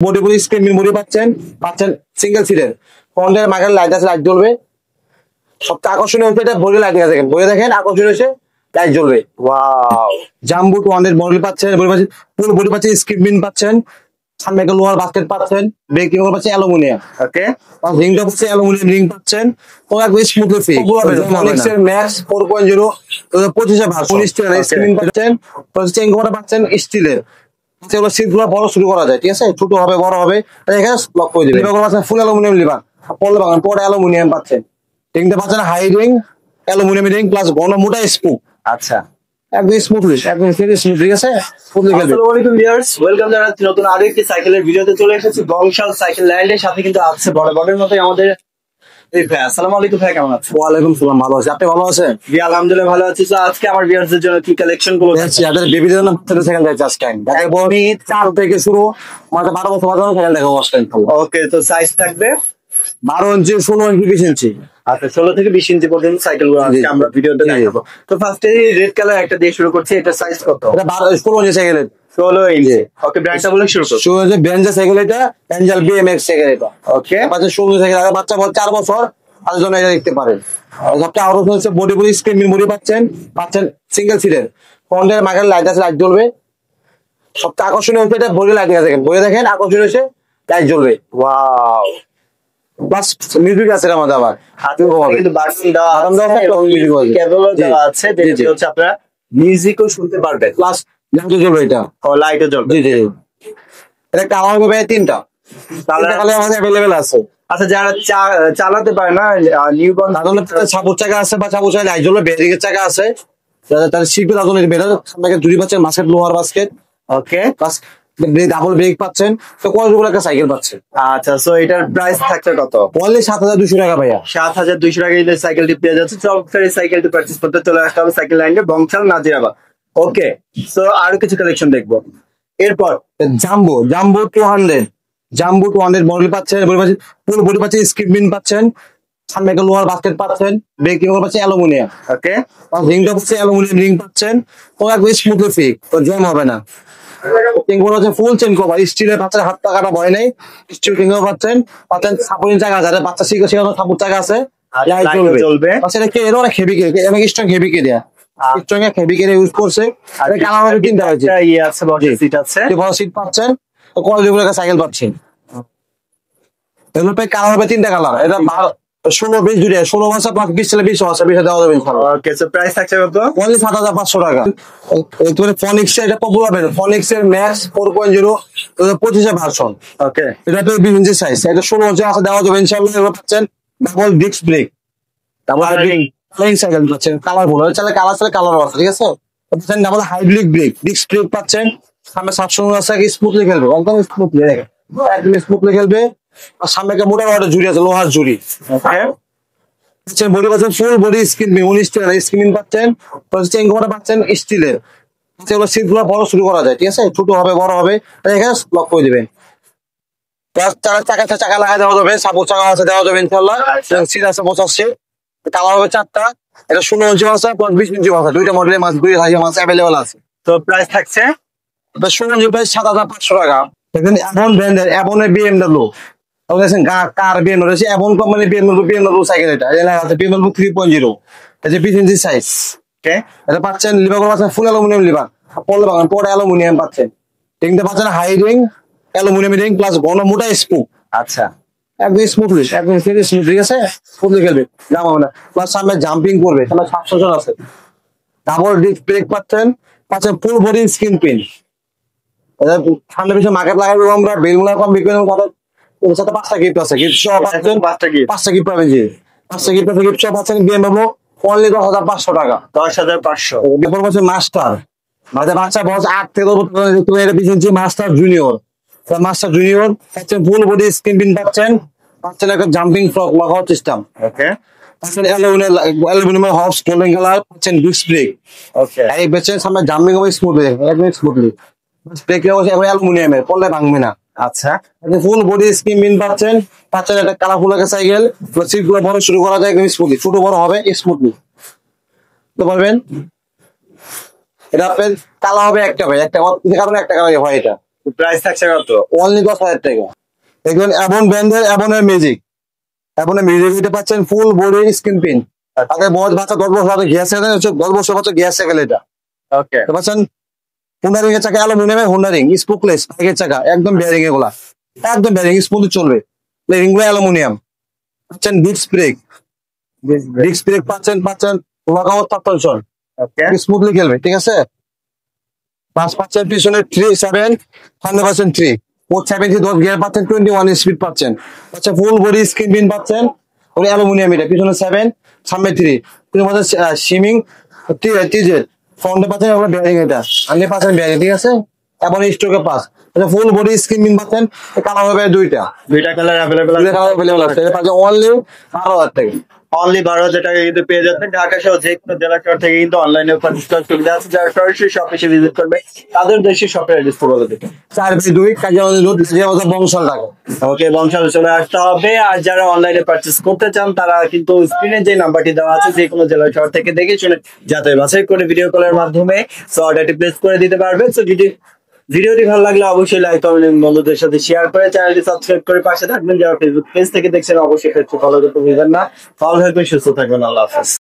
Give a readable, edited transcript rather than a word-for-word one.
Body body screen memory পাচ্ছেন single সিটের ফ্রন্টের মাঝখানে লাইট আছে, লাইট জ্বলবে। সবচেয়ে আকর্ষণীয় হচ্ছে এটা বডি লাইট দেখেন, বডি দেখেন আকর্ষণীয় হচ্ছে লাইট জ্বলবে। ওয়াও, জাম্বো 200 মডেল পাচ্ছেন, ফুল বডি পাচ্ছেন, স্ক্রিন পিন পাচ্ছেন, সামনে একটা লোহার বাস্কেট পাচ্ছেন, ব্রেক লিভার পাচ্ছেন অ্যালুমিনিয়াম। ওকে, রিংটা হচ্ছে অ্যালুমিনিয়াম রিং পাচ্ছেন, তো একদম স্মুথলি ফিট। ফোনিক্স এর ম্যাক্স 4.0 2025 এর ভার্সন, স্ক্রিন পাচ্ছেন, চেইন কভার পাচ্ছেন স্টিলের। সেগুলো সিটগুলো বড় শুরু করা যায়, ঠিক আছে, ছোট হবে বড় হবে, এখানে লক করে দিবেন। লিভার পাচ্ছেন ফুল অ্যালুমিনিয়াম লিভার, পড়লে পাবেন পরে অ্যালুমিনিয়াম পাচ্ছেন। রিংটা পাচ্ছেন high ring aluminium ring plus ঘন মোটা স্পুক। আচ্ছা, একদম স্মুথলি, একদম স্মুথ, ঠিক আছে। আসসালামু আলাইকুম ভিউয়ার্স, ওয়েলকাম জানাচ্ছি নতুন আরো একটি সাইকেলের ভিডিওতে। চলে এসেছি বংশাল সাইকেল ল্যান্ডের সাথে, কিন্তু আছে বড়ের মতোই আমাদের এই ভাই। আসসালামু আলাইকুম ভাই, কেমন আছেন? ওয়ালাইকুম সালাম, ভালো আছি, আপনি ভালো আছেন? জি আলহামদুলিল্লাহ ভালো আছি। তো আজকে আমার ভিউয়ার্সদের জন্য কি কালেকশন গুলো দেখছি, আপনাদের বেবি জন্য সেকেন্ড যাচ্ছে আজকে আমি দেখবো। আমি 4 থেকে শুরু, মানে 12 বছর বাজানো সেকেন্ড দেখাবো আজকে। ওকে, তো সাইজ থাকবে 12 ইঞ্চি, 16 ইঞ্চি, 20 ইঞ্চি। আচ্ছা, 16 থেকে 20 ইঞ্চি পর্যন্ত সাইকেল গুলো আজকে আমরা ভিডিওতে দেখাবো। তো ফার্স্টে রেড কালার একটা দিয়ে শুরু করছি, এটা সাইজ কত? এটা 16 ইঞ্চি সাইকেল, 16 ইঞ্চি। ওকে, ব্র্যান্ডটা বলে শুরু করছি। শুরু হচ্ছে বেঞ্জা সাইকেল, এটা এঞ্জেল BMX সাইকেল। এটা ওকে, বাচ্চা 16 সাইকেল, আগে বাচ্চা 4 বছর, তাদের জন্য এটা দেখতে পারেন। সবটা আরো হচ্ছে বডি বডি স্ক্রিন মেমোরি পাচ্ছেন সিঙ্গেল সিটের, ফ্রন্টের মাঝখানে লাইট আছে, লাইট জ্বলবে। সবচেয়ে আকর্ষণীয় হচ্ছে এটা বডি লাইট দেখেন, বডি দেখেন আকর্ষণীয় হচ্ছে লাইট জ্বলবে। ওয়াও, প্লাস মিউজিক আছে এর মধ্যে, আবার কিন্তু বাটন দেওয়া আছে, কেবলও দেওয়া আছে, যেটা হচ্ছে আপনারা মিউজিকও শুনতে পারবেন। প্লাস লাইট জ্বলবে, এটা ও লাইটও জ্বলবে। জি জি, এটা কালার হবে 3টা কালার আমাদের अवेलेबल আছে। আচ্ছা, যারা চালাতে পারে না নিউ বর্ন, তাদের সাপোর্ট চাকা আছে, বা সাপোর্ট চাকা লাইট জ্বলবে, ব্যারিকেড চাকা আছে, তাদের শিখবে তাদের বেটার। সামনে জুড়ি পাচ্ছেন, মাস্কেট লোহার বাস্কেট। ওকে, প্লাস ডাবল ব্রেক পাচ্ছেন, তো কোয়ালিটি একটা সাইকেল পাচ্ছেন। আচ্ছা, সো এটার প্রাইস থাকছে কত? অনলি 7200 টাকা ভাইয়া, 7200 টাকা এই সাইকেলটি পেয়ে যাচ্ছে। চমৎকার এই সাইকেলটি পারচেজ করতে চলে আসতে হবে সাইকেল লাইনে, বংশাল, নাজিরাবাদ। ওকে, সো আরো কিছু কালেকশন দেখবো। এরপর জাম্বো 200 মডেল পাচ্ছেন, ফুল বডি পাচ্ছেন, স্ক্রিন পিন পাচ্ছেন, সামনে একটা লোহার বাস্কেট পাচ্ছেন, ব্রেক লিভার পাচ্ছেন অ্যালুমিনিয়াম। ওকে, রিংটা হচ্ছে অ্যালুমিনিয়াম রিং পাচ্ছেন, তো একদম স্মুথলি ফিট, তো জ্যাম হবে না। চেনগুলো হচ্ছে ফুল চেন কভার স্টিলের, বাচ্চার হাত পা কাটা ভয় নেই, স্টিল চেন কভার পাচ্ছেন সাপোর্টিং চাকা আছে, বাচ্চা শেখানো সাপোর্ট চাকা আছে, লাইট জ্বলবে। আচ্ছা, এটা এর অনেক হেভি কে, অনেক স্ট্রং হেভি কে দেয়া, স্ট্রং হেভি কে ইউজ করছে। আর কালার হবে 3টা হয়েছে, ইয়ে আছে, বড় সিট আছে, বড় সিট পাচ্ছেন, তো কোয়ালিটি গুলো সাইকেল পাচ্ছেন। এগুলো পে কালার হবে 3টা কালার, এটা 16 20 দুইটা, 16 মাসে প্লাস 20 ছেলে 20 আছে, 20 দেওয়া যাবে ইনশাআল্লাহ। ওকে, সো প্রাইস থাকছে কত? অনলি 7500 টাকা। এরপরে ফনিক্স এর, এটা পপুলার ব্র্যান্ড, ফনিক্স এর ম্যাক্স 4.0 2025 এর ভার্সন। ওকে, এটা তো 20 ইঞ্চি সাইজ, এটা 16 ইঞ্চি আছে, দেওয়া যাবে ইনশাআল্লাহ। এগুলো পাচ্ছেন double disc brake, double playing cycle পাচ্ছেন, কালারফুল চাইলে কালার চাইলে কালারও আছে, ঠিক আছে। পাচ্ছেন double hybrid break, disc brake পাচ্ছেন, সামনে সাবসন আছে, স্মুথলি খেলবে, একদম স্মুথলি দেখেন, একদম স্মুথলি খেলবে। আর সামনে একটা মোটা একটা ঝুড়ি আছে, লোহার ঝুড়ি। ওকে, বডি পাচ্ছেন ফুল বডি স্ক্রিন স্ক্রিন পাচ্ছেন, চেইন কভার পাচ্ছেন স্টিলের। সেগুলো সিটগুলো বড় শুরু করা যায়, ঠিক আছে, ছোট হবে বড় হবে, এখানে লক করে দিবেন। চাকা লাগাই দেওয়া যাবে, সাপোর্ট চাকা আছে, দেওয়া যাবে ইনশাআল্লাহ। সিট আছে 85, কালার হবে 4টা, এটা 16 ইঞ্চি আছে প্লাস 20 ইঞ্চি আছে, দুইটা মডেলের মাছ, দুই হাজার মাছ অ্যাভেলেবল আছে। তো প্রাইস থাকছে এটা 16 ইঞ্চি প্রাইস 7500 টাকা। দেখেন এভন ব্র্যান্ডের, এভনের BMW, কার BMW আছে, এভন কোম্পানি BMW সাইকেল, এটা আছে BMW 3.0, এটা 20 ইঞ্চি সাইজ। ওকে, এটা পাচ্ছেন লিভার পাচ্ছেন ফুল অ্যালুমিনিয়াম লিভার, পড়লে পাবেন পরে অ্যালুমিনিয়াম পাচ্ছেন। রিংটা পাচ্ছেন high ring aluminium ring plus ঘন মোটা স্পুক। আচ্ছা, একদম স্মুথলি, একদম স্মুথ, ঠিক আছে, স্মুথলি খেলবে, জাম হবে না। প্লাস সামনে জাম্পিং করবে, সামনে সাবসেশন আছে, ডাবল ডিস্ক ব্রেক পাচ্ছেন ফুল বডি স্ক্রিন পিন। সামনে পিছনে মার্কেট লাগাবো আমরা, বেলগুলা কম বিক্রি করবো, তাদের সাথে 5টা গিফট আছে, গিফট সহ পাচ্ছেন, 5টা গিফট পাবেন, জি 5টা গিফট আছে, গিফট সহ পাচ্ছেন BMW অনলি 10500 টাকা। 10500। এরপর বলছে মাস্টার, মানে বাচ্চা বয়স 8 থেকে 20 ইঞ্চি মাস্টার জুনিয়র, মাস্টার জুনিয়র পাচ্ছেন ফুল বডি স্ক্রিন পিন পাচ্ছেন একটা জাম্পিং ফ্রক লকআউট সিস্টেম। ওকে, পাচ্ছেন অ্যালুমিনিয়াম হবস গোল্ডেন কালার, পাচ্ছেন ডিস্ক ব্রেক। ওকে, এই বেচেন সামনে জাম্পিং হবে স্মুথলি, একদম স্মুথলি, ব্রেক হচ্ছে অ্যালুমিনিয়ামের, পড়লে ভাঙবে না। আচ্ছা, ফুল বডি স্ক্রিন পিন পাচ্ছেন একটা কালারফুল একটা সাইকেল, সিট গুলো বড় শুরু করা যায়, একদম স্মুথলি, ছোট বড় হবে স্মুথলি তো পারবেন। এটা আপনার কালার হবে একটা, ভাই একটা কারণে একটা কালার হয়, এটা প্রাইস থাকছে কত? অনলি 10,000 টাকা। দেখবেন অ্যাবন ব্র্যান্ডের অ্যাবনের ম্যাজিক, অ্যাবনের ম্যাজিক এটা পাচ্ছেন ফুল বডি স্ক্রিন প্রিন্ট। আগে বড় বাচ্চা 10 বছর আগে গ্যাস সাইকেল হচ্ছে, 10 বছর বাচ্চা গ্যাস সাইকেল এটা। ওকে, দেখতে পাচ্ছেন হোন্ডা রিং এর চাকা, অ্যালুমিনিয়ামের হোন্ডা রিং, স্পোকলেস আগের চাকা, একদম বেয়ারিং এগুলা, একদম বেয়ারিং স্মুথ চলবে। রিং গুলো অ্যালুমিনিয়াম। পাচ্ছেন ডিস্ক ব্রেক, ডিস্ক ব্রেক পাচ্ছেন লকআউট সাসপেনশন, ওকে, স্মুথলি খেলবে, ঠিক আছে। পাঁচ পাচ্ছেন পিছনে 3-7 100% 3 মোট 70 10 গিয়ার পাচ্ছেন, 21 স্পিড পাচ্ছেন। আচ্ছা ফুল বডি স্ক্রিন প্রিন্ট পাচ্ছেন, ওই অ্যালুমিনিয়াম এটা, পিছনে 7 সামনে 3, তুমি পাচ্ছেন শিমিং টিজেড, ফ্রন্টে পাচ্ছেন ওগুলো বেয়ারিং এটা, আগে পাচ্ছেন বেয়ারিং, ঠিক আছে। এবং স্ট্রোকে পাস, আচ্ছা ফুল বডি স্ক্রিন প্রিন্ট পাচ্ছেন, কালার হবে দুইটা কালার অ্যাভেলেবল দুইটা কালার अवेलेबल আছে। এটা পাচ্ছেন অনলি 12,000 টাকা। অনলি 12,000 টাকা কিন্তু পেয়ে যাচ্ছেন। ঢাকা সহ যে কোনো জেলা শহর থেকে কিন্তু অনলাইনে পারচেজ করার সুবিধা আছে। যারা সরাসরি শপ এসে ভিজিট করবে তাদের উদ্দেশ্যে শপের অ্যাড্রেস বলে দিতে। 4/2 কাজিয়াগঞ্জ রোড, জিয়াবাজার, বংশাল, ঢাকা। ওকে, বংশালে চলে আসতে হবে। আর যারা অনলাইনে পারচেজ করতে চান তারা কিন্তু স্ক্রিনে যে নাম্বারটি দেওয়া আছে যে কোনো জেলা শহর থেকে দেখে শুনে যাতে বাছাই করে ভিডিও কলের মাধ্যমে অর্ডারটি প্লেস করে দিতে পারবে। সো ভিডিওটি ভালো লাগলে অবশ্যই লাইক কমেন্ট বন্ধুদের সাথে শেয়ার করে চ্যানেলটি সাবস্ক্রাইব করে পাশে থাকবেন। যারা ফেসবুক পেজ থেকে দেখছেন অবশ্যই ফলো করতে ভুলবেন না। ভালো থাকবেন, সুস্থ থাকবেন, আল্লাহ হাফেজ।